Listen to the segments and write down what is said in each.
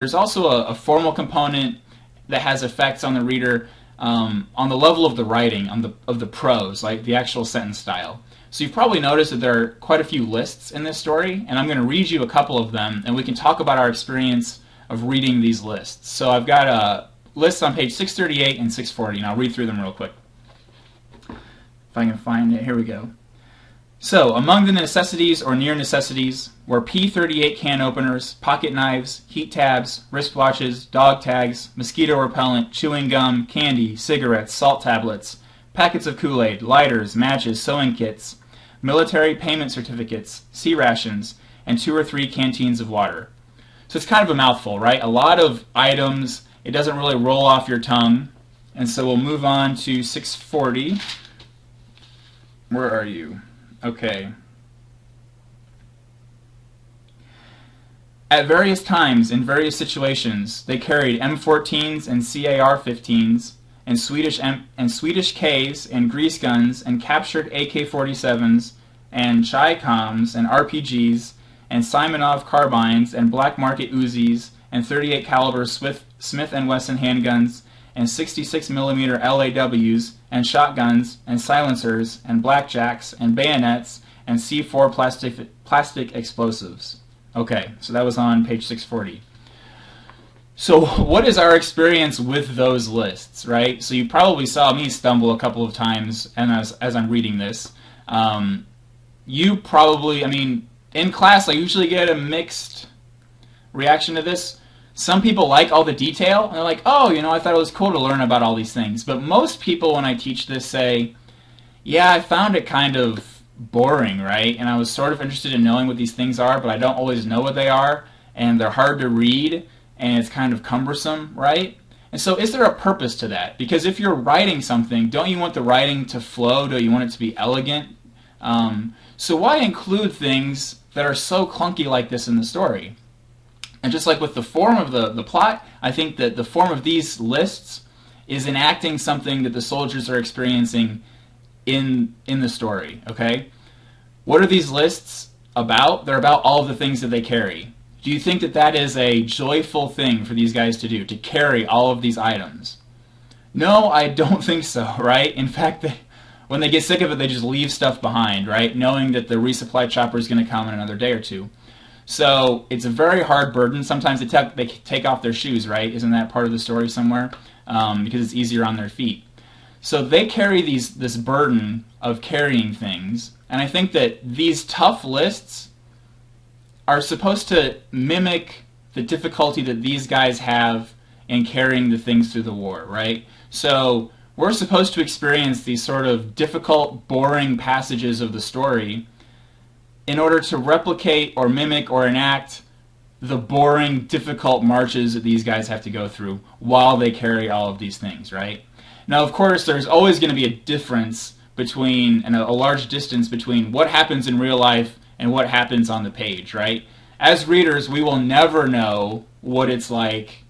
There's also a formal component that has effects on the reader on the level of the writing, of the prose, like the actual sentence style. So you've probably noticed that there are quite a few lists in this story, and I'm going to read you a couple of them, and we can talk about our experience of reading these lists. So I've got a list on page 638 and 640, and I'll read through them real quick. If I can find it, here we go. So, among the necessities or near necessities were P38 can openers, pocket knives, heat tabs, wristwatches, dog tags, mosquito repellent, chewing gum, candy, cigarettes, salt tablets, packets of Kool-Aid, lighters, matches, sewing kits, military payment certificates, sea rations, and 2 or 3 canteens of water. So it's kind of a mouthful, right? A lot of items. It doesn't really roll off your tongue. And so we'll move on to 640. Where are you? Okay. At various times, in various situations, they carried M14s and CAR-15s, and Swedish Ks and grease guns, and captured AK-47s, and Chi-Coms, and RPGs, and Simonov carbines, and black market Uzis, and 38 caliber Smith & Wesson handguns, and 66mm LAWs, and shotguns, and silencers, and blackjacks, and bayonets, and C4 plastic explosives. Okay, so that was on page 640. So what is our experience with those lists, right? So you probably saw me stumble a couple of times and as I'm reading this. You probably, in class I usually get a mixed reaction to this. Some people like all the detail, and they're like, oh, I thought it was cool to learn about all these things. But most people, when I teach this, say, yeah, I found it kind of boring, right? And I was sort of interested in knowing what these things are, but I don't always know what they are, and they're hard to read, and it's kind of cumbersome, right? And so is there a purpose to that? Because if you're writing something, don't you want the writing to flow? Don't you want it to be elegant? So why include things that are so clunky like this in the story? And just like with the form of the plot, I think that the form of these lists is enacting something that the soldiers are experiencing in the story, okay? What are these lists about? They're about all of the things that they carry. Do you think that that is a joyful thing for these guys to do, to carry all of these items? No, I don't think so, right? In fact, when they get sick of it, they just leave stuff behind, right? Knowing that the resupply chopper is going to come in another day or two. So it's a very hard burden. Sometimes they take off their shoes, right? Isn't that part of the story somewhere? Because it's easier on their feet. So they carry this burden of carrying things. And I think that these tough lists are supposed to mimic the difficulty that these guys have in carrying the things through the war, right? So we're supposed to experience these sort of difficult, boring passages of the story in order to replicate or mimic or enact the boring, difficult marches that these guys have to go through while they carry all of these things, right? Now, of course, there's always going to be a difference between, and a large distance between what happens in real life and what happens on the page, right? As readers, we will never know what it's like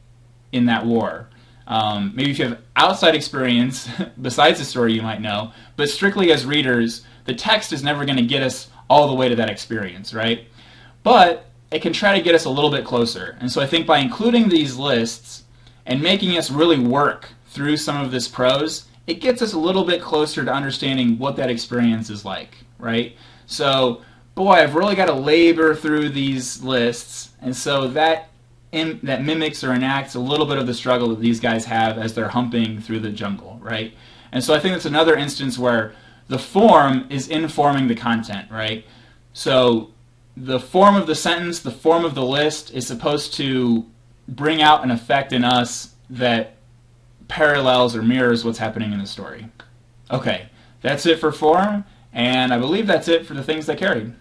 in that war. Maybe if you have outside experience, besides the story, you might know, but strictly as readers, the text is never going to get us all the way to that experience, right? But it can try to get us a little bit closer. And so I think by including these lists and making us really work through some of this prose, it gets us a little bit closer to understanding what that experience is like, right? So, boy, I've really got to labor through these lists, and so that mimics or enacts a little bit of the struggle that these guys have as they're humping through the jungle, right? And so I think that's another instance where the form is informing the content, right? So the form of the sentence, the form of the list is supposed to bring out an effect in us that parallels or mirrors what's happening in the story. Okay, that's it for form, and I believe that's it for the things they carried.